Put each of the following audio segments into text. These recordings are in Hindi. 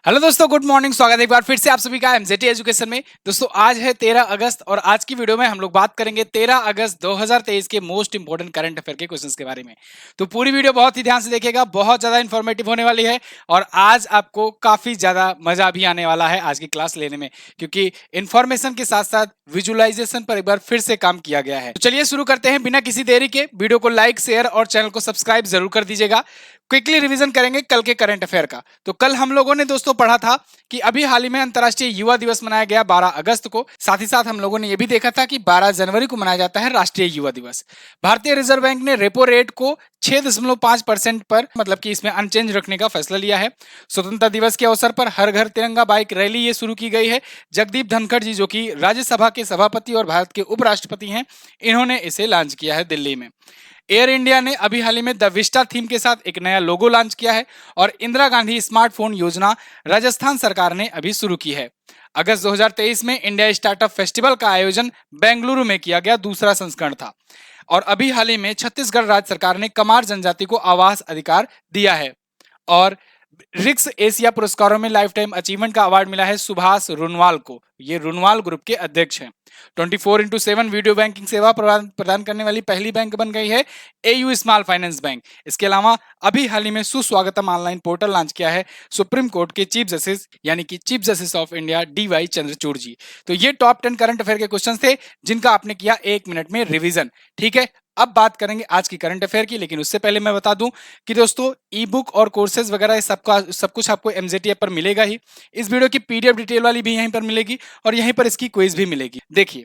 हेलो दोस्तों, गुड मॉर्निंग। स्वागत है एक बार फिर से आप सभी का एमजेटी एजुकेशन में। दोस्तों आज है 13 अगस्त और आज की वीडियो में हम लोग बात करेंगे 13 अगस्त 2023 के मोस्ट इंपोर्टेंट करंट अफेयर के क्वेश्चंस के बारे में। तो पूरी वीडियो बहुत ही ध्यान से देखिएगा, बहुत ज्यादा इंफॉर्मेटिव होने वाली है और आज आपको काफी ज्यादा मजा भी आने वाला है आज की क्लास लेने में, क्योंकि इंफॉर्मेशन के साथ साथ विजुअलाइजेशन पर एक बार फिर से काम किया गया है। तो चलिए शुरू करते हैं बिना किसी देरी के। वीडियो को लाइक, शेयर और चैनल को सब्सक्राइब जरूर कर दीजिएगा। क्विकली रिवीजन करेंगे कल के करंट अफेयर का। तो कल हम लोगों ने दोस्तों पढ़ा था कि अभी हाल ही में अंतर्राष्ट्रीय युवा दिवस मनाया गया 12 अगस्त को। साथ ही साथ हम लोगों ने यह भी देखा था कि 12 जनवरी को मनाया जाता है राष्ट्रीय युवा दिवस। भारतीय रिजर्व बैंक ने रेपो रेट को 6.5% पर, मतलब कि इसमें अनचेंज रखने का फैसला लिया है। स्वतंत्रता दिवस के अवसर पर हर घर तिरंगा बाइक रैली ये शुरू की गई है। जगदीप धनखड़ जी, जो कि राज्यसभा के सभापति और भारत के उपराष्ट्रपति हैं, इन्होंने इसे लॉन्च किया है दिल्ली में। एयर इंडिया ने अभी हाल ही में द विस्टा थीम के साथ एक नया लोगो लॉन्च किया है और इंदिरा गांधी स्मार्टफोन योजना राजस्थान सरकार ने अभी शुरू की है। अगस्त 2023 में इंडिया स्टार्टअप फेस्टिवल का आयोजन बेंगलुरु में किया गया, दूसरा संस्करण था। और अभी हाल ही में छत्तीसगढ़ राज्य सरकार ने कमार जनजाति को आवास अधिकार दिया है। और रिक्स एशिया पुरस्कारों में लाइफ टाइम अचीवमेंट का अवार्ड मिला है सुभाष रुनवाल को। ये रुनवाल ग्रुप के अध्यक्ष हैं। 24/7 वीडियो बैंकिंग सेवा प्रदान करने वाली पहली बैंक बन गई है एयू स्मॉल फाइनेंस बैंक। इसके अलावा अभी हाल ही में सुस्वागतम ऑनलाइन पोर्टल लॉन्च किया है सुप्रीम कोर्ट के चीफ जस्टिस, यानी कि chief justice of India DY Chandrachud ji. तो ये टॉप 10 करंट अफेयर के क्वेश्चन थे जिनका आपने किया 1 मिनट में रिविजन। ठीक है, अब बात करेंगे आज की करंट अफेयर की, लेकिन उससे पहले मैं बता दूं कि दोस्तों ई बुक और कोर्सेज वगैरह सब कुछ आपको एमजेटी ऐप पर मिलेगा ही। इस वीडियो की PDF डिटेल वाली भी यहीं पर मिलेगी और यहीं पर इसकी क्विज भी मिलेगी। देखिए,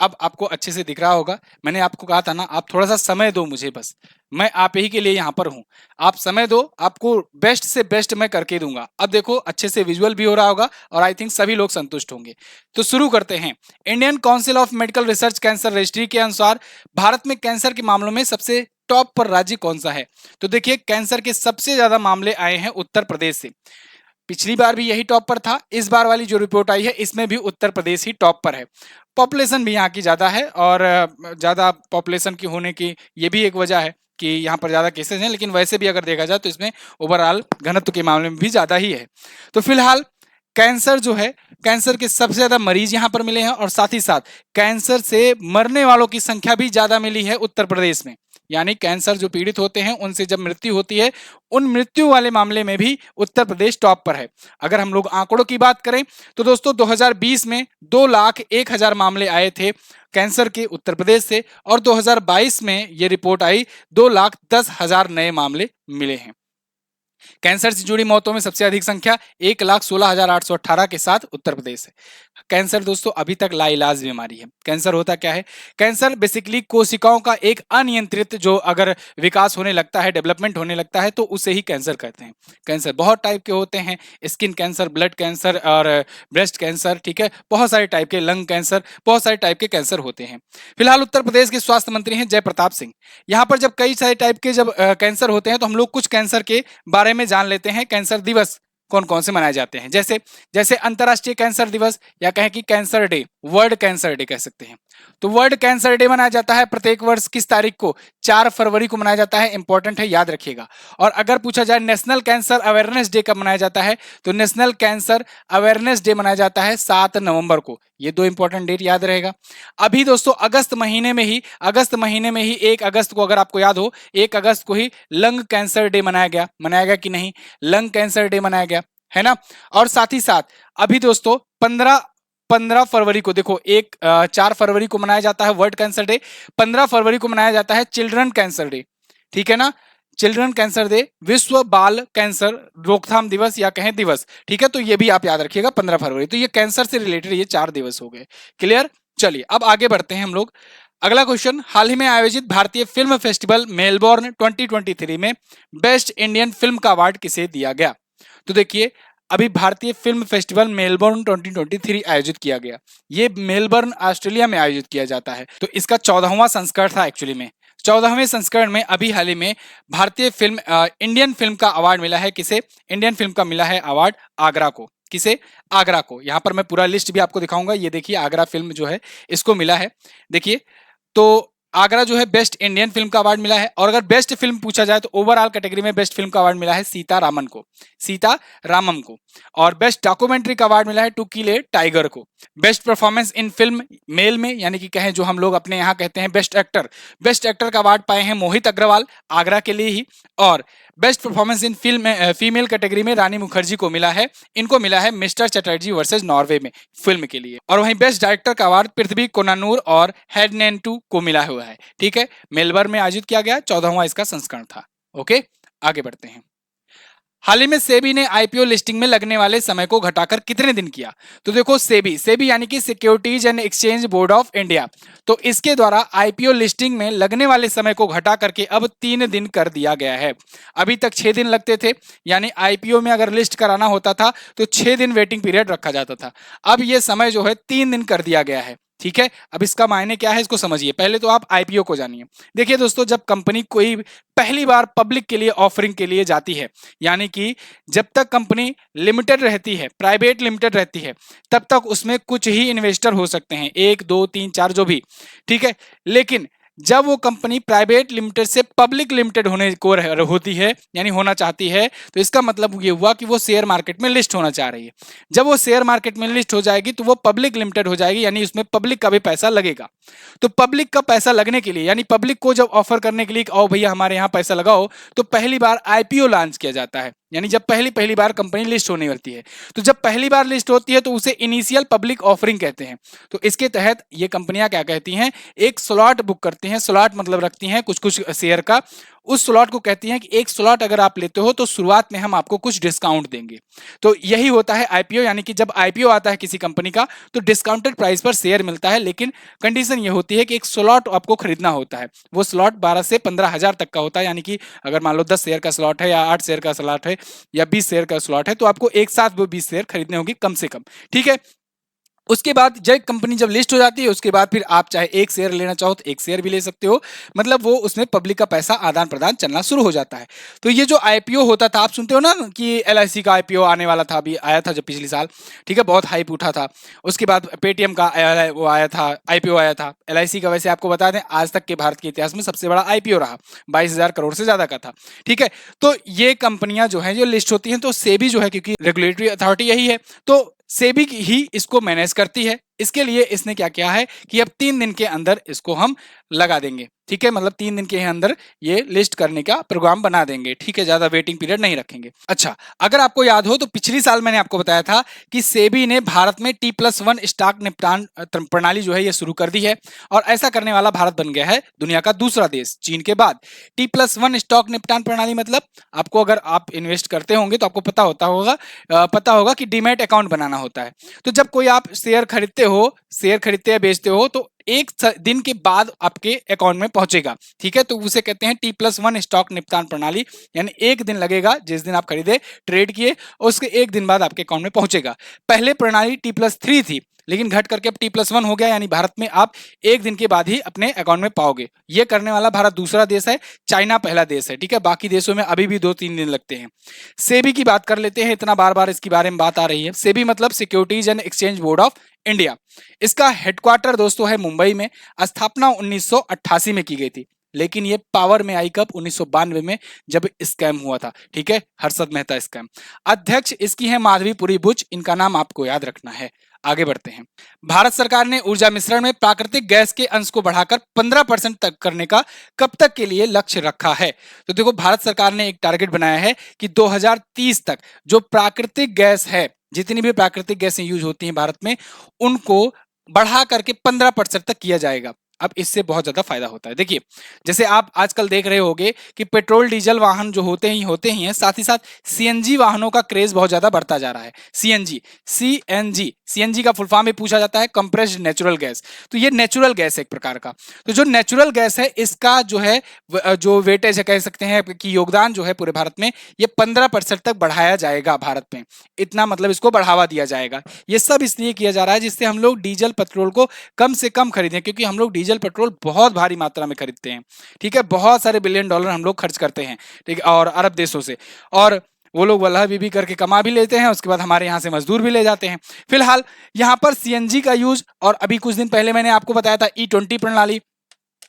अब आपको अच्छे से दिख रहा होगा। मैंने आपको कहा था ना, आप थोड़ा सा समय दो मुझे, बस मैं आप ही के लिए यहाँ पर हूँ। आप समय दो, आपको बेस्ट से बेस्ट मैं करके दूंगा। अब देखो, अच्छे से विजुअल भी हो रहा होगा और आई थिंक सभी लोग संतुष्ट होंगे। तो शुरू करते हैं। Indian council of medical research cancer registry के अनुसार भारत में कैंसर के मामलों में सबसे टॉप पर राज्य कौन सा है? तो देखिए, कैंसर के सबसे ज्यादा मामले आए हैं उत्तर प्रदेश से। पिछली बार भी यही टॉप पर था, इस बार वाली जो रिपोर्ट आई है इसमें भी उत्तर प्रदेश ही टॉप पर है। पॉपुलेशन भी यहाँ की ज्यादा है और ज्यादा पॉपुलेशन की होने की ये भी एक वजह है कि यहाँ पर ज्यादा केसेस हैं, लेकिन वैसे भी अगर देखा जाए तो इसमें ओवरऑल घनत्व के मामले में भी ज्यादा ही है। तो फिलहाल कैंसर जो है, कैंसर के सबसे ज्यादा मरीज यहाँ पर मिले हैं और साथ ही साथ कैंसर से मरने वालों की संख्या भी ज्यादा मिली है उत्तर प्रदेश में। यानी कैंसर जो पीड़ित होते हैं उनसे जब मृत्यु होती है, उन मृत्यु वाले मामले में भी उत्तर प्रदेश टॉप पर है। अगर हम लोग आंकड़ों की बात करें तो दोस्तों 2020 में 2,01,000 मामले आए थे कैंसर के उत्तर प्रदेश से और 2022 में ये रिपोर्ट आई 2,10,000 नए मामले मिले हैं। कैंसर से जुड़ी मौतों में सबसे अधिक संख्या 1,16,818 के साथ उत्तर प्रदेश है। कैंसर दोस्तों अभी तक लाइलाज बीमारी है। कैंसर होता क्या है? कैंसर बेसिकली कोशिकाओं का एक अनियंत्रित जो अगर विकास होने लगता है, डेवलपमेंट होने लगता है, तो उसे ही कैंसर कहते हैं। कैंसर बहुत टाइप के होते हैं, स्किन कैंसर, ब्लड कैंसर और ब्रेस्ट कैंसर, ठीक है, बहुत सारे टाइप के, लंग कैंसर, बहुत सारे टाइप के कैंसर होते हैं। फिलहाल उत्तर प्रदेश के स्वास्थ्य मंत्री हैं जयप्रताप सिंह। यहाँ पर जब कई सारे टाइप के जब कैंसर होते हैं तो हम लोग कुछ कैंसर के बारे में जान लेते हैं। कैंसर दिवस कौन कौन से मनाए जाते हैं, जैसे जैसे अंतरराष्ट्रीय कैंसर दिवस या कहें कि cancer day, world cancer day कह सकते हैं। तो वर्ल्ड कैंसर डे मनाया जाता है प्रत्येक वर्ष किस तारीख को? 4 फरवरी को मनाया जाता है। इंपॉर्टेंट है, याद रखिएगा। और अगर पूछा जाए नेशनल कैंसर अवेयरनेस डे कब मनाया जाता है, तो नेशनल कैंसर अवेयरनेस डे मनाया जाता है 7 नवंबर को। ये 2 इंपॉर्टेंट डेट याद रहेगा। अभी दोस्तों अगस्त महीने में ही 1 अगस्त को, अगर आपको याद हो, 1 अगस्त को ही लंग कैंसर डे मनाया गया कि नहीं? लंग कैंसर डे मनाया गया है ना। और साथ ही साथ अभी दोस्तों 15 फरवरी को देखो, 4 फरवरी को मनाया जाता है वर्ल्ड कैंसर डे, 15 फरवरी को मनाया जाता है चिल्ड्रन कैंसर डे, ठीक है ना। चिल्ड्रन कैंसर डे, विश्व बाल कैंसर रोकथाम दिवस या कहें दिवस, ठीक है। तो ये भी आप याद रखिएगा 15 फरवरी। तो ये कैंसर से रिलेटेड ये 4 दिवस हो गए। क्लियर? चलिए अब आगे बढ़ते हैं हम लोग। अगला क्वेश्चन, हाल ही में आयोजित भारतीय फिल्म फेस्टिवल मेलबोर्न 2023 में बेस्ट इंडियन फिल्म का अवार्ड किसे दिया गया? तो देखिए, अभी भारतीय फिल्म फेस्टिवल मेलबोर्न 2023 आयोजित किया गया। ये मेलबर्न ऑस्ट्रेलिया में आयोजित किया जाता है। तो इसका 14वां संस्करण था एक्चुअली में। 14वें संस्करण में अभी हाल ही में भारतीय फिल्म इंडियन फिल्म का अवार्ड मिला है किसे? इंडियन फिल्म का मिला है अवार्ड आगरा को। किसे? आगरा को। यहां पर मैं पूरा लिस्ट भी आपको दिखाऊंगा। ये देखिए, आगरा फिल्म जो है इसको मिला है। देखिए, तो आगरा जो है बेस्ट इंडियन फिल्म का अवार्ड मिला है। और अगर बेस्ट फिल्म पूछा जाए तो ओवरऑल कैटेगरी में बेस्ट फिल्म का अवार्ड मिला है सीता रामम को। और बेस्ट डॉक्यूमेंट्री का अवार्ड मिला है टू किल ए टाइगर को। Best performance in film male में, यानी कि कहें जो हम लोग अपने यहाँ कहते हैं बेस्ट एक्टर का अवार्ड पाए हैं मोहित अग्रवाल, आगरा के लिए ही। और best performance in film female category में रानी मुखर्जी को मिला है, इनको मिला है मिस्टर चटर्जी वर्सेस नॉर्वे में फिल्म के लिए। और वहीं बेस्ट डायरेक्टर का अवार्ड पृथ्वी कोनानूर और हेडनेंटू को मिला हुआ है। ठीक है, मेलबर्न में आयोजित किया गया, 14वां इसका संस्करण था। ओके, आगे बढ़ते हैं। हाल ही में सेबी ने आईपीओ लिस्टिंग में लगने वाले समय को घटाकर कितने दिन किया? तो देखो, सेबी यानी कि securities and exchange board of India, तो इसके द्वारा आईपीओ लिस्टिंग में लगने वाले समय को घटा करके अब 3 दिन कर दिया गया है। अभी तक 6 दिन लगते थे, यानी आईपीओ में अगर लिस्ट कराना होता था तो 6 दिन वेटिंग पीरियड रखा जाता था। अब यह समय जो है 3 दिन कर दिया गया है। ठीक है, अब इसका मायने क्या है इसको समझिए। पहले तो आप आईपीओ को जानिए। देखिए दोस्तों, जब कंपनी कोई पहली बार पब्लिक के लिए ऑफरिंग के लिए जाती है, यानी कि जब तक कंपनी लिमिटेड रहती है, प्राइवेट लिमिटेड रहती है, तब तक उसमें कुछ ही इन्वेस्टर हो सकते हैं, 1 2 3 4 जो भी। ठीक है, लेकिन जब वो कंपनी प्राइवेट लिमिटेड से पब्लिक लिमिटेड होने को होती है, यानी होना चाहती है, तो इसका मतलब ये हुआ कि वो शेयर मार्केट में लिस्ट होना चाह रही है। जब वो शेयर मार्केट में लिस्ट हो जाएगी तो वो पब्लिक लिमिटेड हो जाएगी, यानी उसमें पब्लिक का भी पैसा लगेगा। तो पब्लिक का पैसा लगने के लिए, यानी पब्लिक को जब ऑफर करने के लिए आओ भैया हमारे यहाँ पैसा लगाओ, तो पहली बार आईपीओ लॉन्च किया जाता है, यानी जब पहली बार कंपनी लिस्ट होने वाली है। तो जब पहली बार लिस्ट होती है तो उसे इनिशियल पब्लिक ऑफरिंग कहते हैं। तो इसके तहत ये कंपनियां क्या कहती हैं, एक स्लॉट बुक करती हैं। स्लॉट मतलब रखती हैं कुछ कुछ शेयर का। उस स्लॉट को कहती हैं कि एक स्लॉट अगर आप लेते हो तो शुरुआत में हम आपको कुछ डिस्काउंट देंगे। तो यही होता है आईपीओ, यानी कि जब आईपीओ आता है किसी कंपनी का तो डिस्काउंटेड प्राइस पर शेयर मिलता है, लेकिन कंडीशन ये होती है कि एक स्लॉट आपको खरीदना होता है। वो स्लॉट 12 से 15 हजार तक का होता है, यानी कि अगर मान लो 10 शेयर का स्लॉट है या 8 शेयर का स्लॉट है या 20 शेयर का स्लॉट है, तो आपको एक साथ वो 20 शेयर खरीदने होंगे कम से कम। ठीक है, उसके बाद जब कंपनी जब लिस्ट हो जाती है, उसके बाद फिर आप चाहे एक शेयर लेना चाहो तो एक शेयर भी ले सकते हो। मतलब वो उसमें पब्लिक का पैसा आदान प्रदान चलना शुरू हो जाता है। तो ये जो आईपीओ होता था, आप सुनते हो ना कि एलआईसी का आईपीओ आने वाला था, अभी आया था जब पिछले साल। ठीक है, बहुत हाइप उठा था। उसके बाद पेटीएम का वो आया था, आईपीओ आया था। एलआईसी का वैसे आपको बता दें आज तक के भारत के इतिहास में सबसे बड़ा आईपीओ रहा, 22,000 करोड़ से ज्यादा का था। ठीक है, तो ये कंपनियां जो है जो लिस्ट होती हैं, तो सेबी जो है, क्योंकि रेगुलेटरी अथॉरिटी यही है, तो सेबी ही इसको मैनेज करती है। इसके लिए इसने क्या किया है कि अब 3 दिन के अंदर इसको हम लगा देंगे। ठीक है, मतलब 3 दिन के अंदर ये लिस्ट करने का प्रोग्राम बना देंगे। ठीक है, ज्यादा वेटिंग पीरियड नहीं रखेंगे। अच्छा, अगर आपको याद हो तो पिछली साल मैंने आपको बताया था कि सेबी ने भारत में T+1 स्टॉक निपटान प्रणाली जो है ये शुरू कर दी है। और ऐसा करने वाला भारत बन गया है दुनिया का दूसरा देश चीन के बाद। T+1 स्टॉक निपटान प्रणाली मतलब, आपको अगर आप इन्वेस्ट करते होंगे तो आपको पता होगा कि डीमैट अकाउंट बनाना होता है। तो जब कोई आप शेयर खरीदते या बेचते हो तो एक दिन के बाद आपके अकाउंट में पहुंचेगा। ठीक है, तो उसे कहते हैं T+1 स्टॉक निपटान प्रणाली, यानी एक दिन लगेगा जिस दिन आप खरीदे ट्रेड किए, और उसके एक दिन बाद आपके अकाउंट में पहुंचेगा। पहले प्रणाली T+3 थी, लेकिन घट करके अब T+1 हो गया, यानी भारत में आप एक दिन के बाद ही अपने अकाउंट में पाओगे। ये करने वाला भारत दूसरा देश है, चाइना पहला देश है। ठीक है, बाकी देशों में अभी भी 2-3 दिन लगते हैं। सेबी की बात कर लेते हैं, इतना बार बार इसके बारे में बात आ रही है। सेबी मतलब securities and exchange board of India. इसका हेडक्वार्टर दोस्तों है मुंबई में। स्थापना 1988 में की गई थी, लेकिन ये पावर में आई कब? 1992 में, जब स्कैम हुआ था। ठीक है, हर्षद मेहता स्कैम। अध्यक्ष इसकी है माधवीपुरी बुच, इनका नाम आपको याद रखना है। आगे बढ़ते हैं। भारत सरकार ने ऊर्जा मिश्रण में प्राकृतिक गैस के अंश को बढ़ाकर 15% तक करने का कब तक के लिए लक्ष्य रखा है? तो देखो, भारत सरकार ने एक टारगेट बनाया है कि 2030 तक जो प्राकृतिक गैस है, जितनी भी प्राकृतिक गैसें यूज होती हैं भारत में, उनको बढ़ा करके 15% तक किया जाएगा। अब इससे बहुत ज्यादा फायदा होता है। देखिए, जैसे आप आजकल देख रहे होंगे कि पेट्रोल डीजल वाहन जो होते ही हैं, साथ ही साथ सीएनजी वाहनों का क्रेज बहुत ज्यादा बढ़ता जा रहा है। सीएनजी का फुल फॉर्म में पूछा जाता है कंप्रेस्ड नेचुरल गैस। तो ये नेचुरल गैस है एक प्रकार का। तो जो नेचुरल गैस है, इसका जो है जो वेटेज है, कह सकते हैं कि योगदान जो है पूरे भारत में, ये 15% तक बढ़ाया जाएगा भारत में। इतना मतलब इसको बढ़ावा दिया जाएगा। ये सब इसलिए किया जा रहा है जिससे हम लोग डीजल पेट्रोल को कम से कम खरीदें, क्योंकि हम लोग डीजल पेट्रोल बहुत भारी मात्रा में खरीदते हैं। ठीक है, बहुत सारे बिलियन डॉलर हम लोग खर्च करते हैं। ठीक है, और अरब देशों से, और वो लोग वल्लह बीबी करके कमा भी लेते हैं, उसके बाद हमारे यहाँ से मजदूर भी ले जाते हैं। फिलहाल यहाँ पर सीएनजी का यूज, और अभी कुछ दिन पहले मैंने आपको बताया था E20 प्रणाली,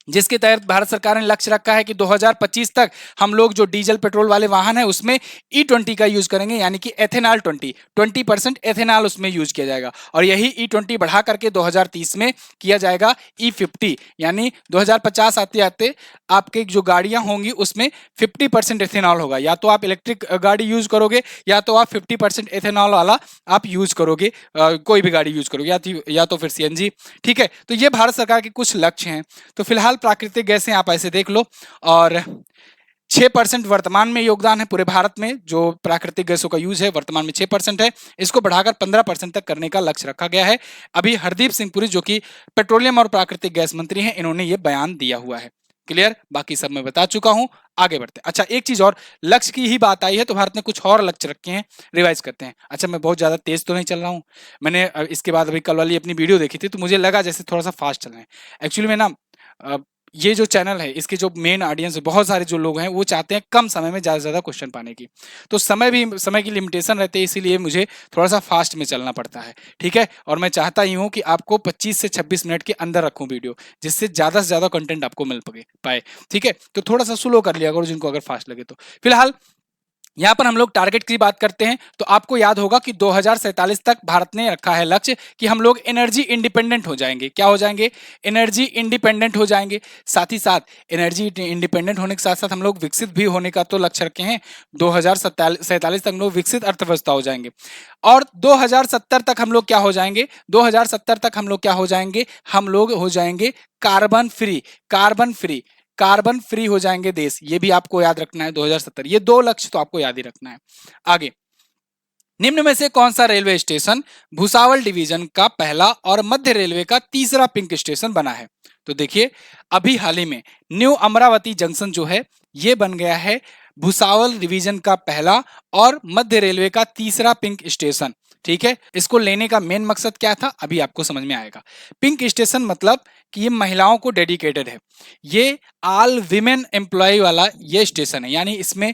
जिसके तहत भारत सरकार ने लक्ष्य रखा है कि 2025 तक हम लोग जो डीजल पेट्रोल वाले वाहन है उसमें E20 का यूज करेंगे, यानी कि एथेनॉल 20% एथेनॉल उसमें यूज किया जाएगा। और यही E20 बढ़ा करके 2030 में किया जाएगा E50, यानी 2050 आते आते आपके जो गाड़ियां होंगी उसमें 50% एथेनॉल होगा। या तो आप इलेक्ट्रिक गाड़ी यूज करोगे या तो आप 50% एथेनॉल वाला आप यूज करोगे, कोई भी गाड़ी यूज करोगे, या तो फिर CNG। ठीक है, तो ये भारत सरकार के कुछ लक्ष्य हैं। तो फिलहाल प्राकृतिक गैसें आप ऐसे देख लो, और 6% वर्तमान में योगदान है पूरे भारत में, जो प्राकृतिक गैसों का यूज है वर्तमान में 6% है। इसको बढ़ाकर 15% तक करने का लक्ष्य रखा गया है। अभी हरदीप सिंह पुरी जो कि पेट्रोलियम और प्राकृतिक गैस मंत्री हैं, इन्होंने ये बयान दिया हुआ है। क्लियर, बाकी सब मैं बता चुका हूं। आगे बढ़ते हैं। अच्छा, एक चीज और, लक्ष्य की ही बात आई है तो भारत ने कुछ और लक्ष्य रखे हैं, रिवाइज करते हैं। अच्छा, मैं बहुत ज्यादा तेज तो नहीं चल रहा हूँ। मैंने इसके बाद अभी कल वाली अपनी वीडियो देखी थी तो मुझे लगा जैसे थोड़ा सा फास्ट चल रहे हैं। एक्चुअली में ना ये जो चैनल है इसके जो मेन ऑडियंस है, बहुत सारे जो लोग हैं वो चाहते हैं कम समय में ज्यादा से ज्यादा क्वेश्चन पाने की। तो समय की लिमिटेशन रहती है, इसीलिए मुझे थोड़ा सा फास्ट में चलना पड़ता है। ठीक है, और मैं चाहता ही हूँ कि आपको 25 से 26 मिनट के अंदर रखूं वीडियो, जिससे ज्यादा से ज्यादा कंटेंट आपको मिल पाए। ठीक है, तो थोड़ा सा स्लो कर लिया करो जिनको अगर फास्ट लगे तो। फिलहाल यहां पर हम लोग टारगेट की बात करते हैं तो आपको याद होगा कि 2047 तक भारत ने रखा है लक्ष्य कि हम लोग एनर्जी इंडिपेंडेंट हो जाएंगे। क्या हो जाएंगे? एनर्जी इंडिपेंडेंट हो जाएंगे। साथ ही साथ एनर्जी इंडिपेंडेंट होने के साथ साथ हम लोग विकसित भी होने का तो लक्ष्य रखे हैं। 2047 तक हम लोग विकसित अर्थव्यवस्था हो जाएंगे। और 2070 तक हम लोग क्या हो जाएंगे? 2070 तक हम लोग क्या हो जाएंगे? हम लोग हो जाएंगे कार्बन फ्री। कार्बन फ्री हो जाएंगे देश, ये भी आपको याद रखना है 2070। ये दो लक्ष्य तो आपको याद ही रखना है। आगे, निम्न में से कौन सा रेलवे स्टेशन भुसावल डिवीजन का पहला और मध्य रेलवे का तीसरा पिंक स्टेशन बना है? तो देखिए, अभी हाल ही में न्यू अमरावती जंक्शन जो है ये बन गया है भुसावल डिवीजन का पहला और मध्य रेलवे का तीसरा पिंक स्टेशन। ठीक है, इसको लेने का मेन मकसद क्या था अभी आपको समझ में आएगा। पिंक स्टेशन मतलब कि ये महिलाओं को डेडिकेटेड है। ये ऑल विमेन एम्प्लॉय वाला ये स्टेशन है, यानी इसमें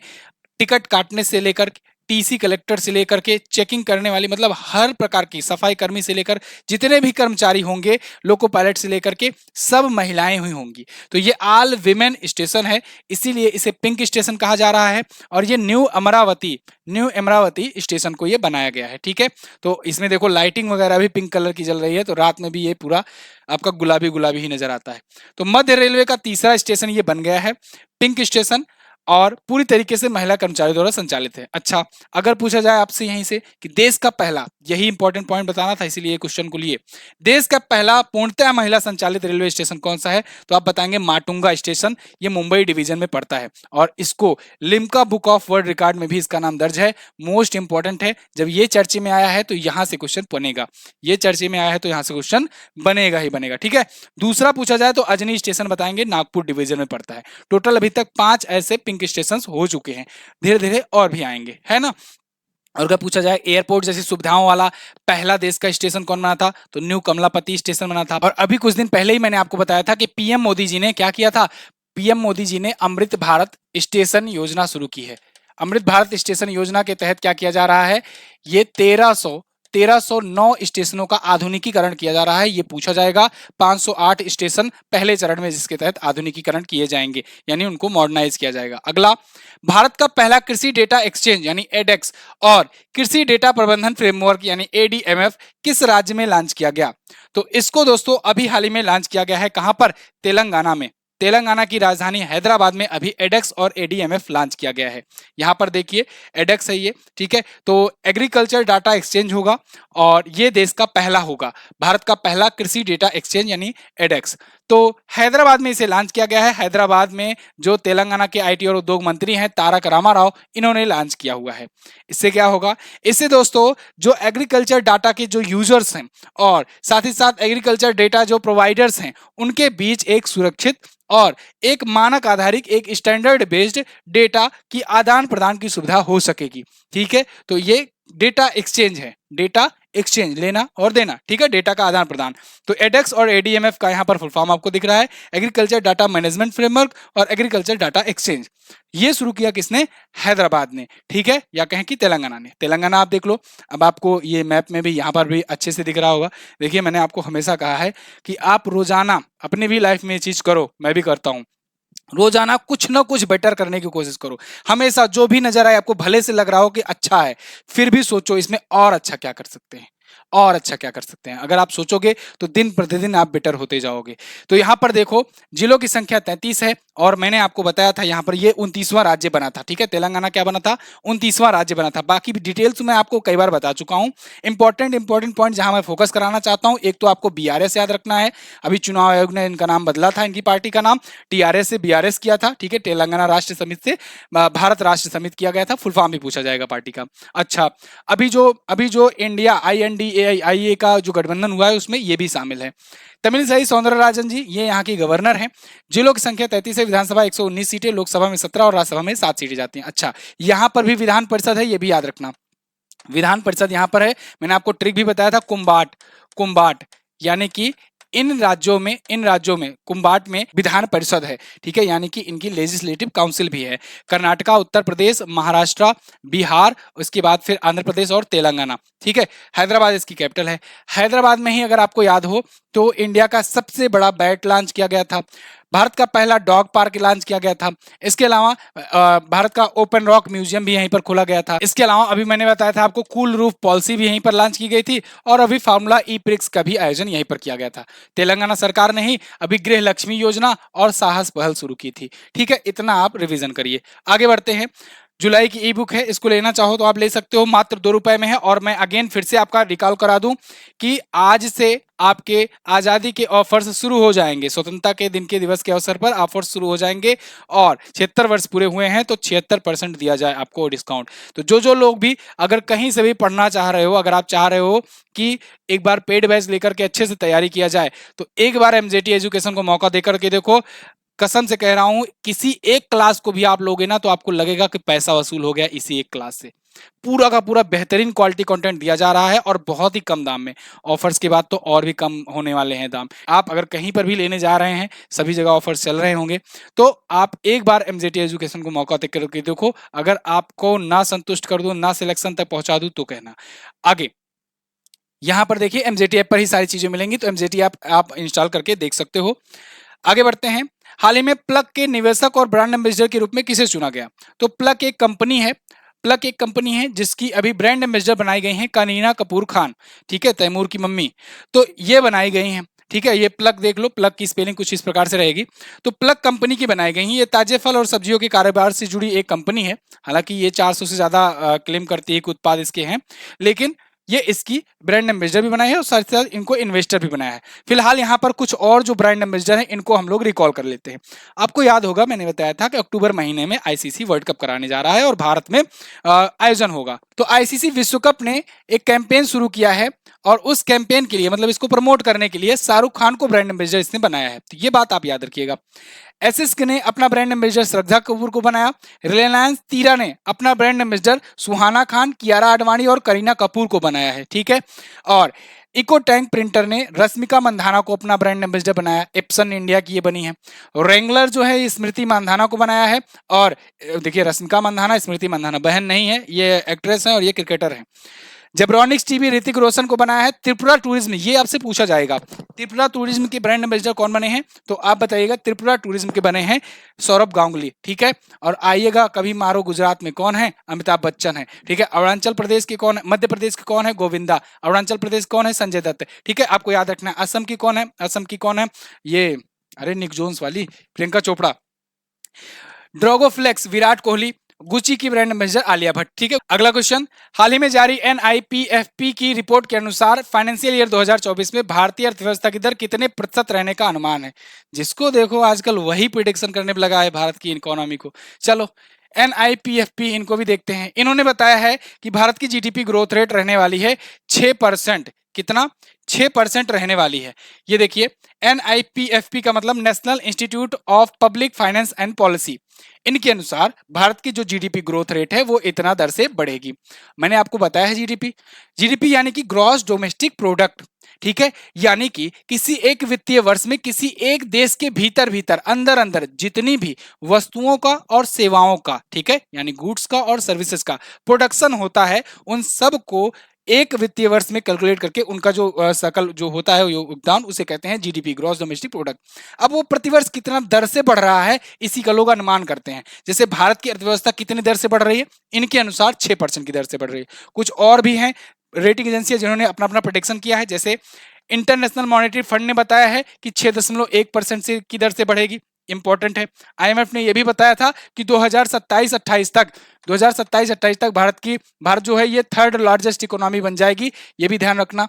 टिकट काटने से लेकर टीसी कलेक्टर से लेकर के चेकिंग करने वाली, मतलब हर प्रकार की सफाई कर्मी से लेकर जितने भी कर्मचारी होंगे, लोको पायलट से लेकर के सब महिलाएं हुई होंगी। तो ये ऑल विमेन स्टेशन है, इसीलिए इसे पिंक स्टेशन कहा जा रहा है। और ये न्यू अमरावती स्टेशन को ये बनाया गया है। ठीक है, तो इसमें देखो लाइटिंग वगैरह भी पिंक कलर की जल रही है, तो रात में भी ये पूरा आपका गुलाबी गुलाबी ही नजर आता है। तो मध्य रेलवे का तीसरा स्टेशन ये बन गया है पिंक स्टेशन, और पूरी तरीके से महिला कर्मचारियों द्वारा संचालित है। अच्छा, अगर पूछा जाए आपसे यहीं से कि देश का पहला, यही इंपॉर्टेंट पॉइंट बताना था इसीलिए क्वेश्चन को लिए, देश का पहला पूर्णतः महिला संचालित रेलवे स्टेशन कौन सा है? तो आप बताएंगे माटुंगा स्टेशन, ये मुंबई डिवीजन में पड़ता है। और इसको Limca book of world record में भी इसका नाम दर्ज है। मोस्ट इंपॉर्टेंट है, जब ये चर्चे में आया है तो यहां से क्वेश्चन बनेगा, ये चर्चे में आया है तो यहां से क्वेश्चन बनेगा ही बनेगा। ठीक है, दूसरा पूछा जाए तो अजनी स्टेशन बताएंगे, नागपुर डिवीजन में पड़ता है। टोटल अभी तक 5 ऐसे पिंक स्टेशन हो चुके हैं, धीरे धीरे और भी आएंगे, है ना। और अगर पूछा जाए एयरपोर्ट जैसी सुविधाओं वाला पहला देश का स्टेशन कौन बना था? तो न्यू कमलापति स्टेशन बना था। और अभी कुछ दिन पहले ही मैंने आपको बताया था कि पीएम मोदी जी ने क्या किया था? पीएम मोदी जी ने अमृत भारत स्टेशन योजना शुरू की है। अमृत भारत स्टेशन योजना के तहत क्या किया जा रहा है? ये 1309 स्टेशनों का आधुनिकीकरण किया जा रहा है। ये पूछा जाएगा। 508 स्टेशन पहले चरण में जिसके तहत आधुनिकीकरण किए जाएंगे, यानी उनको मॉडर्नाइज किया जाएगा। अगला, भारत का पहला कृषि डेटा एक्सचेंज यानी एडेक्स और कृषि डेटा प्रबंधन फ्रेमवर्क यानी एडीएमएफ किस राज्य में लॉन्च किया गया? तो इसको दोस्तों अभी हाल ही में लॉन्च किया गया है। कहां पर? तेलंगाना में। तेलंगाना की राजधानी हैदराबाद में अभी एडेक्स और एडीएमएफ लॉन्च किया गया है। यहां पर देखिए एडेक्स है ये, ठीक है। तो एग्रीकल्चर डाटा एक्सचेंज होगा और ये देश का पहला होगा, भारत का पहला कृषि डेटा एक्सचेंज यानी एडेक्स। तो हैदराबाद में इसे लॉन्च किया गया है। हैदराबाद में जो तेलंगाना के आईटी और उद्योग मंत्री हैं तारक रामाराव, इन्होंने लॉन्च किया हुआ है। इससे क्या होगा? इससे दोस्तों जो एग्रीकल्चर डाटा के जो यूजर्स हैं और साथ ही साथ एग्रीकल्चर डेटा जो प्रोवाइडर्स हैं, उनके बीच एक सुरक्षित और एक मानक आधारित, एक स्टैंडर्ड बेस्ड डेटा की आदान प्रदान की सुविधा हो सकेगी। ठीक है, तो ये डेटा एक्सचेंज है, डेटा एक्सचेंज, लेना और देना, ठीक है, डेटा का आदान प्रदान। तो एडेक्स और एडीएमएफ का यहाँ पर फुल फॉर्म आपको दिख रहा है, एग्रीकल्चर डाटा मैनेजमेंट फ्रेमवर्क और एग्रीकल्चर डाटा एक्सचेंज। ये शुरू किया किसने? हैदराबाद ने, ठीक है, या कहें कि तेलंगाना ने। तेलंगाना आप देख लो, अब आपको ये मैप में भी यहाँ पर भी अच्छे से दिख रहा होगा। देखिए, मैंने आपको हमेशा कहा है कि आप रोजाना अपनी भी लाइफ में ये चीज करो, मैं भी करता हूँ, रोजाना कुछ ना कुछ बेटर करने की कोशिश करो। हमेशा जो भी नजर आए, आपको भले से लग रहा हो कि अच्छा है, फिर भी सोचो इसमें और अच्छा क्या कर सकते हैं, और अच्छा क्या कर सकते हैं। अगर आप सोचोगे तो दिन प्रतिदिन आप बेटर होते जाओगे। तो यहाँ पर देखो, जिलों की संख्या 33 है और मैंने आपको बताया था यहाँ पर ये 29वां राज्य बना था, ठीक है, तेलंगाना क्या बना था? 29वां राज्य बना था। बाकी भी डिटेल्स मैं आपको कई बार बता चुका हूँ। इंपॉर्टेंट पॉइंट जहां मैं फोकस कराना चाहता हूं, एक तो आपको बीआरएस याद रखना है। अभी चुनाव आयोग ने इनका नाम बदला था, इनकी पार्टी का नाम टीआरएस से बीआरएस किया था, ठीक है, तेलंगाना राष्ट्र समिति से भारत राष्ट्र समिति किया गया था। फुल फॉर्म भी पूछा जाएगा पार्टी का। अच्छा, अभी जो इंडिया INDA का जो गठबंधन हुआ है उसमें ये भी शामिल है। तमिलसाई सौंदरराजन जी, ये यहाँ की गवर्नर हैं। जिलों की संख्या 33 है, विधानसभा 119 सीटें, लोकसभा में 17 और राज्यसभा में 7 सीटें जाती हैं। अच्छा, यहाँ पर भी विधान परिषद है, ये भी याद रखना। विधान परिषद यहाँ पर है, मैंने आपको ट्रिक भी बताया था, कुंबाट। कुंबाट यानी कि इन राज्यों में कुंबाट में विधान परिषद है, ठीक है, यानी कि इनकी लेजिस्लेटिव काउंसिल भी है। कर्नाटका, उत्तर प्रदेश, महाराष्ट्र, बिहार, उसके बाद फिर आंध्र प्रदेश और तेलंगाना, ठीक है। हैदराबाद इसकी कैपिटल है। हैदराबाद में ही अगर आपको याद हो तो इंडिया का सबसे बड़ा बैट लॉन्च किया गया था, भारत का पहला डॉग पार्क लॉन्च किया गया था। इसके अलावा भारत का ओपन रॉक म्यूजियम भी यहीं पर खोला गया था। इसके अलावा अभी मैंने बताया था आपको, कूल रूफ पॉलिसी भी यहीं पर लॉन्च की गई थी और अभी फार्मूला ई प्रिक्स का भी आयोजन यहीं पर किया गया था। तेलंगाना सरकार ने ही अभी गृह लक्ष्मी योजना और साहस पहल शुरू की थी, ठीक है। इतना आप रिवीजन करिए। आगे बढ़ते हैं। जुलाई की ई बुक है, इसको लेना चाहो तो आप ले सकते हो, मात्र 2 रुपए में है। और मैं अगेन फिर से आपका रिकॉल करा दूं कि आज से आपके आजादी के ऑफर्स शुरू हो जाएंगे। स्वतंत्रता के दिन के दिवस के अवसर पर ऑफर्स शुरू हो जाएंगे और 76 वर्ष पूरे हुए हैं तो 76% दिया जाए आपको डिस्काउंट। तो जो लोग भी अगर कहीं से भी पढ़ना चाह रहे हो, अगर आप चाह रहे हो कि एक बार पेड बैच लेकर के अच्छे से तैयारी किया जाए, तो एक बार एमजेटी एजुकेशन को मौका देकर के देखो। कसम से कह रहा हूं, किसी एक क्लास को भी आप लोगे ना तो आपको लगेगा कि पैसा वसूल हो गया इसी एक क्लास से। पूरा का पूरा बेहतरीन क्वालिटी कंटेंट दिया जा रहा है और बहुत ही कम दाम में। ऑफर्स के बाद तो और भी कम होने वाले हैं दाम। आप अगर कहीं पर भी लेने जा रहे हैं, सभी जगह ऑफर्स चल रहे होंगे, तो आप एक बार एमजेटी एजुकेशन को मौका देकर के देखो। अगर आपको ना संतुष्ट कर दूं, ना सिलेक्शन तक पहुंचा दूं तो कहना। आगे यहां पर देखिए, एमजेटी ऐप पर ही सारी चीजें मिलेंगी, तो एमजेटी ऐप आप इंस्टॉल करके देख सकते हो। आगे बढ़ते हैं। हाल ही में प्लग के निवेशक और ब्रांड एम्बेसडर के रूप में किसे चुना गया? तो प्लग एक कंपनी है, प्लग एक कंपनी है जिसकी अभी ब्रांड एम्बेसडर बनाई गई हैं करीना कपूर खान, ठीक है, तैमूर की मम्मी। तो ये बनाई गई हैं, ठीक है। ये प्लग देख लो, प्लग की स्पेलिंग कुछ इस प्रकार से रहेगी। तो प्लग कंपनी की बनाई गई है। ये ताजे फल और सब्जियों के कारोबार से जुड़ी एक कंपनी है। हालांकि ये 400 से ज्यादा क्लेम करती है कि उत्पाद इसके हैं, लेकिन ये इसकी ब्रांड एम्बेसडर भी बनाया है और साथ ही साथ इनको इन्वेस्टर भी बनाया है। फिलहाल यहाँ पर कुछ और जो ब्रांड एम्बेसडर हैं इनको हम लोग रिकॉल कर लेते हैं। आपको याद होगा, मैंने बताया था कि अक्टूबर महीने में आईसीसी वर्ल्ड कप कराने जा रहा है और भारत में आयोजन होगा। तो आईसीसी विश्व कप ने एक कैंपेन शुरू किया है और उस कैंपेन के लिए, मतलब इसको प्रमोट करने के लिए, शाहरुख खान को ब्रांड एम्बेसडर इसने बनाया है। तो ये बात आप याद रखिएगा। एसिस ने अपना ब्रांड एम्बेसडर श्रद्धा कपूर को बनाया। रिलायंस तीरा ने अपना ब्रांड एम्बेसडर सुहाना खान, कियारा आडवाणी और करीना कपूर को बनाया है, ठीक है। और इको टैंक प्रिंटर ने रश्मिका मंधाना को अपना ब्रांड एम्बेसडर बनाया। एप्सन इंडिया की ये बनी है। रेंगलर जो है स्मृति मंधाना को बनाया है। और देखिए, रश्मिका मंधाना स्मृति मंधाना बहन नहीं है, ये एक्ट्रेस है और ये क्रिकेटर है। जेब्रॉनिक्स टीवी ऋतिक रोशन को बनाया है। त्रिपुरा टूरिज्म, ये आपसे पूछा जाएगा, त्रिपुरा टूरिज्म के ब्रांड एम्बेसडर कौन बने हैं? तो आप बताइएगा, त्रिपुरा टूरिज्म के बने हैं सौरभ गांगुली, ठीक है। और आइएगा कभी मारो गुजरात में कौन है? अमिताभ बच्चन है, ठीक है। अरुणाचल प्रदेश के कौन है? मध्य प्रदेश के कौन है? गोविंदा। अरुणाचल प्रदेश कौन है? संजय दत्त, ठीक है। आपको याद रखना है। असम की कौन है? असम की कौन है? ये अरे निक जोन्स वाली प्रियंका चोपड़ा। ड्रोगोफ्लेक्स विराट कोहली। गुची की ब्रांड एम्बेसडर आलिया भट्ट, ठीक है। अगला क्वेश्चन, हाल ही में जारी NIPFP की रिपोर्ट के अनुसार फाइनेंशियल ईयर 2024 में भारतीय अर्थव्यवस्था की दर कितने प्रतिशत रहने का अनुमान है? जिसको देखो आजकल वही प्रिडिक्शन करने लगा है भारत की इकोनॉमी को। चलो NIPFP इनको भी देखते हैं। इन्होंने बताया है कि भारत की जीडीपी ग्रोथ रेट रहने वाली है 6%। कितना? 6% रहने वाली है। ये देखिए, NIPFP का मतलब national institute of public finance and policy. इनके अनुसार भारत की जो जीडीपी ग्रोथ रेट है वो इतना दर से बढ़ेगी। मैंने आपको बताया है जीडीपी, जीडीपी यानी कि ग्रॉस डोमेस्टिक प्रोडक्ट, ठीक है, यानी कि किसी एक वित्तीय वर्ष में किसी एक देश के भीतर भीतर अंदर अंदर जितनी भी वस्तुओं का और सेवाओं का, ठीक है, यानी गुड्स का और सर्विसेज का प्रोडक्शन होता है, उन सब को एक वित्तीय वर्ष में कैलकुलेट करके उनका जो सकल जो होता है योगदान, उसे कहते हैं जीडीपी, ग्रॉस डोमेस्टिक प्रोडक्ट। अब वो प्रतिवर्ष कितना दर से बढ़ रहा है इसी का लोग अनुमान करते हैं। जैसे भारत की अर्थव्यवस्था कितनी दर से बढ़ रही है, इनके अनुसार 6% की दर से बढ़ रही है। कुछ और भी हैं रेटिंग एजेंसियां जिन्होंने अपना अपना प्रोडिक्शन किया है, जैसे इंटरनेशनल मॉनेटरी फंड ने बताया है कि 6.1% से की दर से बढ़ेगी, इंपॉर्टेंट है। आईएमएफ ने यह भी बताया था कि 2027-28 तक भारत जो है ये थर्ड लार्जेस्ट इकोनॉमी बन जाएगी, ये भी ध्यान रखना।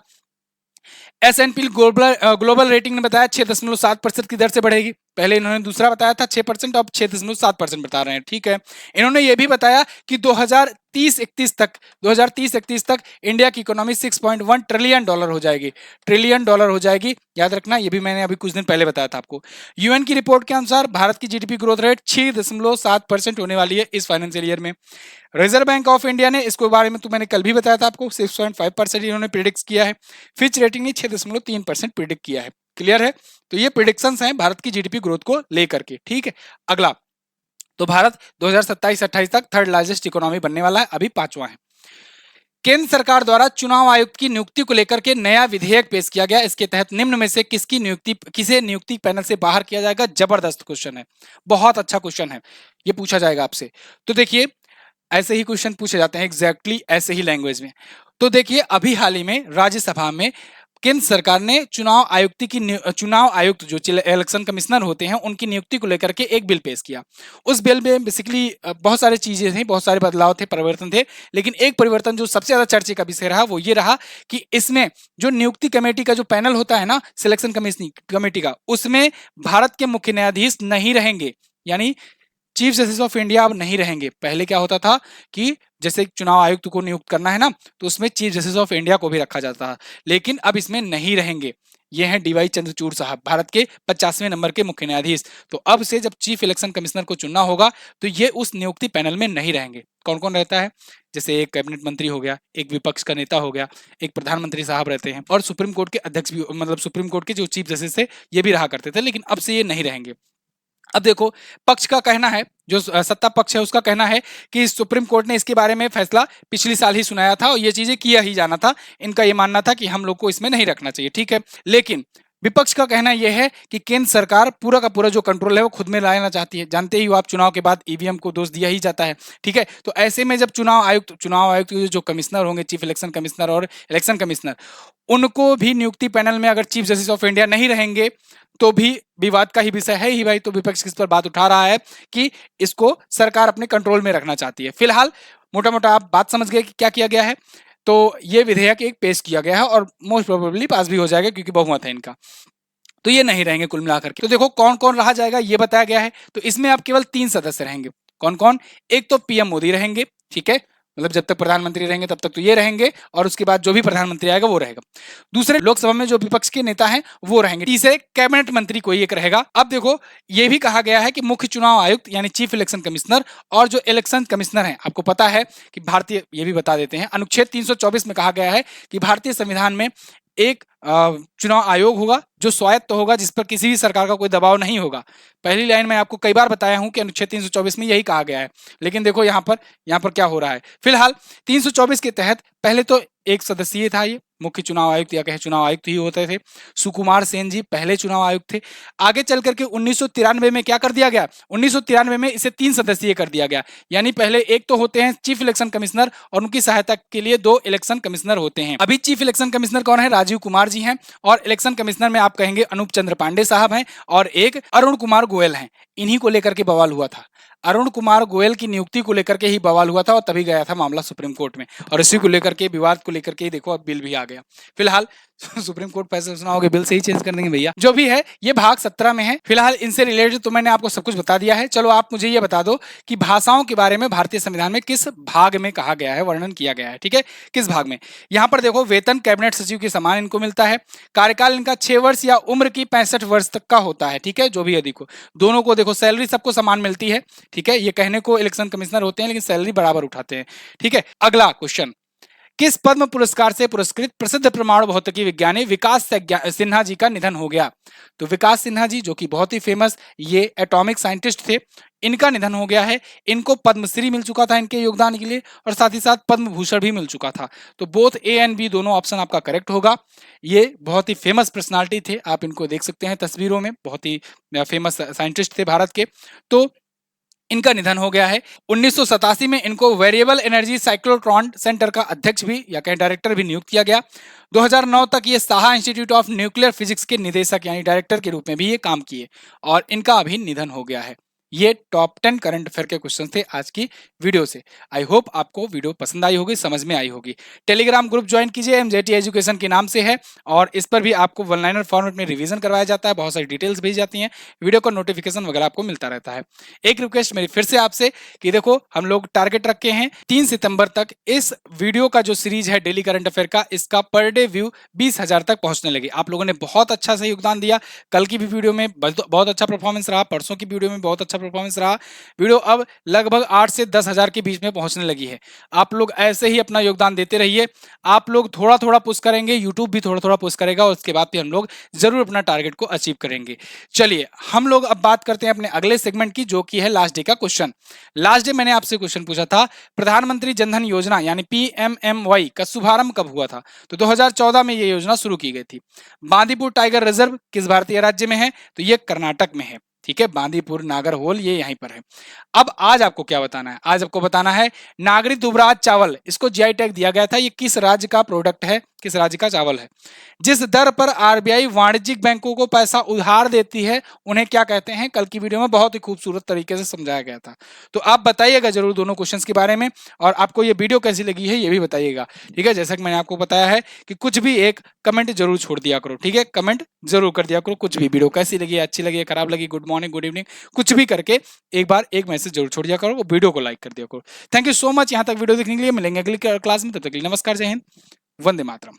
S&P ग्लोबल रेटिंग ने बताया 6.7% की दर से बढ़ेगी, पहले इन्होंने दूसरा बताया था 6%, अब 6.7% बता रहे हैं, ठीक है। इन्होंने ये भी बताया कि 2030-31 तक इंडिया की इकोनॉमी 6.1 ट्रिलियन डॉलर हो जाएगी, ट्रिलियन डॉलर हो जाएगी, याद रखना, ये भी मैंने अभी कुछ दिन पहले बताया था आपको। यूएन की रिपोर्ट के अनुसार भारत की जीडीपी ग्रोथ रेट 6.7% होने वाली है इस फाइनेंशियल ईयर में। रिजर्व बैंक ऑफ इंडिया ने इसके बारे में तो मैंने कल भी बताया था आपको, 6.5% इन्होंने प्रिडिक्ट किया है। फिच रेटिंग ने 6.3% प्रिडिक्ट किया है। क्लियर है? तो ये प्रिडिक्शंस हैं भारत की जीडीपी ग्रोथ को लेकर के, ठीक है। अगला, तो भारत 2027-28 तक थर्ड लार्जेस्ट इकोनॉमी बनने वाला है, अभी पांचवा है। केंद्र सरकार द्वारा चुनाव आयुक्त की नियुक्ति को लेकर के नया विधेयक पेश किया गया। इसके तहत निम्न में से किसे नियुक्ति पैनल से बाहर किया जाएगा? जबरदस्त क्वेश्चन है, बहुत अच्छा क्वेश्चन है, ये पूछा जाएगा आपसे। तो देखिए, ऐसे ही क्वेश्चन पूछे जाते हैं एग्जैक्टली ऐसे ही लैंग्वेज में। तो देखिए, अभी हाल ही में राज्यसभा में केंद्र सरकार ने चुनाव आयुक्त जो इलेक्शन कमिश्नर होते हैं उनकी नियुक्ति को लेकर के एक बिल पेश किया। उस बिल में बेसिकली बहुत सारी चीजें थी, बहुत सारे बदलाव थे, परिवर्तन थे, लेकिन एक परिवर्तन जो सबसे ज्यादा चर्चे का विषय रहा वो ये रहा कि इसमें जो नियुक्ति कमेटी का जो पैनल होता है ना, सिलेक्शन कमेटी का, उसमें भारत के मुख्य न्यायाधीश नहीं रहेंगे, यानी चीफ जस्टिस ऑफ इंडिया अब नहीं रहेंगे। पहले क्या होता था कि जैसे चुनाव आयुक्त को नियुक्त करना है ना, तो उसमें चीफ जस्टिस ऑफ इंडिया को भी रखा जाता था, लेकिन अब इसमें नहीं रहेंगे। ये हैं डीवाई चंद्रचूड़ साहब, भारत के 50वें नंबर के मुख्य न्यायाधीश। तो अब से जब चीफ इलेक्शन कमिश्नर को चुनना होगा तो ये उस नियुक्ति पैनल में नहीं रहेंगे। कौन कौन रहता है? जैसे एक कैबिनेट मंत्री हो गया, एक विपक्ष का नेता हो गया, एक प्रधानमंत्री साहब रहते हैं, और सुप्रीम कोर्ट के अध्यक्ष भी, मतलब सुप्रीम कोर्ट के जो चीफ जस्टिस थे ये भी रहा करते थे, लेकिन अब से ये नहीं रहेंगे। अब देखो, पक्ष का कहना है, जो सत्ता पक्ष है उसका कहना है कि सुप्रीम कोर्ट ने इसके बारे में फैसला पिछली साल ही सुनाया था और ये चीजें किया ही जाना था। इनका ये मानना था कि हम लोग को इसमें नहीं रखना चाहिए, ठीक है। लेकिन विपक्ष का कहना यह है कि केंद्र सरकार पूरा का पूरा जो कंट्रोल है वो खुद में लाना चाहती है। जानते ही हो आप, चुनाव के बाद ईवीएम को दोष दिया ही जाता है, ठीक है। तो ऐसे में जब चुनाव आयुक्त जो कमिश्नर होंगे, चीफ इलेक्शन कमिश्नर और इलेक्शन कमिश्नर, उनको भी नियुक्ति पैनल में अगर चीफ जस्टिस ऑफ इंडिया नहीं रहेंगे तो भी विवाद का ही विषय है ही भाई। तो विपक्ष इस पर बात उठा रहा है कि इसको सरकार अपने कंट्रोल में रखना चाहती है। फिलहाल मोटा मोटा आप बात समझ गए कि क्या किया गया है। तो ये विधेयक एक पेश किया गया है और मोस्ट प्रोबेबली पास भी हो जाएगा क्योंकि बहुमत है इनका। तो ये नहीं रहेंगे कुल मिलाकर के। तो देखो कौन कौन रहा जाएगा ये बताया गया है। तो इसमें आप केवल 3 सदस्य रहेंगे। कौन कौन? एक तो पीएम मोदी रहेंगे, ठीक है, मतलब जब तक प्रधानमंत्री रहेंगे तब तक तो ये रहेंगे, और उसके बाद जो भी प्रधानमंत्री आएगा वो रहेगा। दूसरे, लोकसभा में जो विपक्ष के नेता हैं वो रहेंगे। तीसरे, कैबिनेट मंत्री कोई एक रहेगा। अब देखो, ये भी कहा गया है कि मुख्य चुनाव आयुक्त यानी चीफ इलेक्शन कमिश्नर और जो इलेक्शन कमिश्नर हैं, आपको पता है कि भारतीय, ये भी बता देते हैं, अनुच्छेद 324 में कहा गया है कि भारतीय संविधान में एक चुनाव आयोग होगा जो स्वायत्त होगा, जिस पर किसी भी सरकार का कोई दबाव नहीं होगा। पहली लाइन में आपको कई बार बताया हूं कि अनुच्छेद 324 में यही कहा गया है, लेकिन देखो यहाँ पर क्या हो रहा है। फिलहाल 324 के तहत पहले तो एक सदस्यीय था, ये मुख्य चुनाव आयुक्त या कहे चुनाव आयुक्त ही होते थे। सुकुमार सेन जी पहले चुनाव आयुक्त थे। आगे चल करके 1993 में क्या कर दिया गया? 1993 में इसे 3 सदस्यीय कर दिया गया, यानी पहले एक तो होते हैं चीफ इलेक्शन कमिश्नर और उनकी सहायता के लिए 2 इलेक्शन कमिश्नर होते हैं। अभी चीफ इलेक्शन कमिश्नर कौन है? राजीव कुमार जी हैं, और इलेक्शन कमिश्नर में आप कहेंगे अनूप चंद्र पांडे साहब हैं, और एक अरुण कुमार गोयल हैं। इन्हीं को लेकर के बवाल हुआ था। अरुण कुमार गोयल की नियुक्ति को लेकर के ही बवाल हुआ था और तभी गया था मामला सुप्रीम कोर्ट में, और इसी को लेकर के, विवाद को लेकर के देखो अब बिल भी आ गया। फिलहाल सुप्रीम कोर्ट फैसला सुना होगा, बिल से ही चेंज कर देंगे भैया। जो भी है ये भाग 17 में है। फिलहाल इनसे रिलेटेड तो मैंने आपको सब कुछ बता दिया है। चलो आप मुझे ये बता दो कि भाषाओं के बारे में भारतीय संविधान में किस भाग में कहा गया है, वर्णन किया गया है, ठीक है, किस भाग में। यहाँ पर देखो, वेतन कैबिनेट सचिव के समान इनको मिलता है। कार्यकाल इनका 6 वर्ष या उम्र की 65 वर्ष तक का होता है, ठीक है, जो भी अधिक हो। दोनों को देखो, सैलरी सबको समान मिलती है, ठीक है, ये कहने को इलेक्शन कमिश्नर होते हैं लेकिन सैलरी बराबर उठाते हैं। ठीक है, अगला क्वेश्चन, किस पद्म पुरस्कार से पुरस्कृत प्रसिद्ध परमाणु भौतिकी विज्ञानी विकास सिन्हा जी का निधन हो गया? तो विकास सिन्हा जी जो कि बहुत ही फेमस ये एटॉमिक साइंटिस्ट थे, इनका निधन हो गया है। इनको पद्मश्री मिल चुका था इनके योगदान के लिए और साथ ही साथ पद्म भूषण भी मिल चुका था। तो बोथ ए एंड बी दोनों ऑप्शन आपका करेक्ट होगा। ये बहुत ही फेमस पर्सनालिटी थे, आप इनको देख सकते हैं तस्वीरों में, बहुत ही फेमस साइंटिस्ट थे भारत के। तो इनका निधन हो गया है। 1987 में इनको वेरिएबल एनर्जी साइक्लोट्रॉन सेंटर का अध्यक्ष भी या कहें डायरेक्टर भी नियुक्त किया गया। 2009 तक ये Saha institute of nuclear physics के निदेशक यानी डायरेक्टर के रूप में भी ये काम किए और इनका अभी निधन हो गया है। ये टॉप 10 करंट अफेयर के क्वेश्चन थे आज की वीडियो से। आई होप आपको वीडियो पसंद आई होगी, समझ में आई होगी। टेलीग्राम ग्रुप ज्वाइन कीजिए, एमजेटी एजुकेशन के नाम से है और इस पर भी आपको वन लाइनर फॉर्मेट में रिवीजन करवाया जाता है, बहुत सारी डिटेल्स भेजी जाती हैं, वीडियो का नोटिफिकेशन वगैरह आपको मिलता रहता है। एक रिक्वेस्ट मेरी फिर से आपसे कि देखो हम लोग टारगेट रखे हैं 3 सितंबर तक इस वीडियो का जो सीरीज है डेली करंट अफेयर का, इसका पर डे व्यू 20,000 तक पहुंचने लगे। आप लोगों ने बहुत अच्छा सा योगदान दिया, कल की भी वीडियो में बहुत अच्छा परफॉर्मेंस रहा, परसों की वीडियो में बहुत अच्छा परफॉर्मेंस रहा। वीडियो अब लगभग 8 से 10,000 के बीच में पहुंचने लगी है। आप लोग ऐसे ही अपना योगदान देते रहिए। आप लोग थोड़ा थोड़ा पुश करेंगे, यूट्यूब भी थोड़ा थोड़ा पुश करेगा और उसके बाद भी हम लोग जरूर अपना टारगेट को अचीव करेंगे। चलिए हम लोग अब बात करते हैं अपने अगले सेगमेंट की, जो कि है लास्ट डे का क्वेश्चन। लास्ट डे मैंने आपसे क्वेश्चन पूछा था प्रधानमंत्री जनधन योजना यानी पीएमएमवाई का शुभारंभ कब हुआ था? तो 2014 में यह योजना शुरू की गई थी। बांदीपुर टाइगर रिजर्व किस भारतीय राज्य में है? तो यह कर्नाटक में है। ठीक है, बांदीपुर नागरहोल ये यहीं पर है। अब आज आपको क्या बताना है? आज आपको बताना है नागरी दुबराज चावल, इसको जीआई टैग दिया गया था। ये किस राज्य का प्रोडक्ट है, किस राज्य का चावल है? जिस दर पर आरबीआई वाणिज्यिक बैंकों को पैसा उधार देती है उन्हें क्या कहते हैं? कल की वीडियो में बहुत ही खूबसूरत तरीके से समझाया गया था। तो आप बताइएगा जरूर दोनों क्वेश्चंस के बारे में और आपको ये वीडियो कैसी लगी है ये भी बताइएगा। ठीक है, जैसा कि मैंने आपको बताया है कि कुछ भी एक कमेंट जरूर छोड़ दिया करो। ठीक है, कमेंट जरूर कर दिया करो, कुछ भी वीडियो कैसी लगी, अच्छी लगी, खराब लगी, गुड मॉर्निंग, गुड इवनिंग, कुछ भी करके एक बार एक मैसेज जरूर छोड़ दिया करो, वीडियो को लाइक कर दिया करो। थैंक यू सो मच यहाँ तक वीडियो देखने के लिए। मिलेंगे अगली क्लास में, तब तक के लिए नमस्कार, जय हिंद, वंदे मातरम।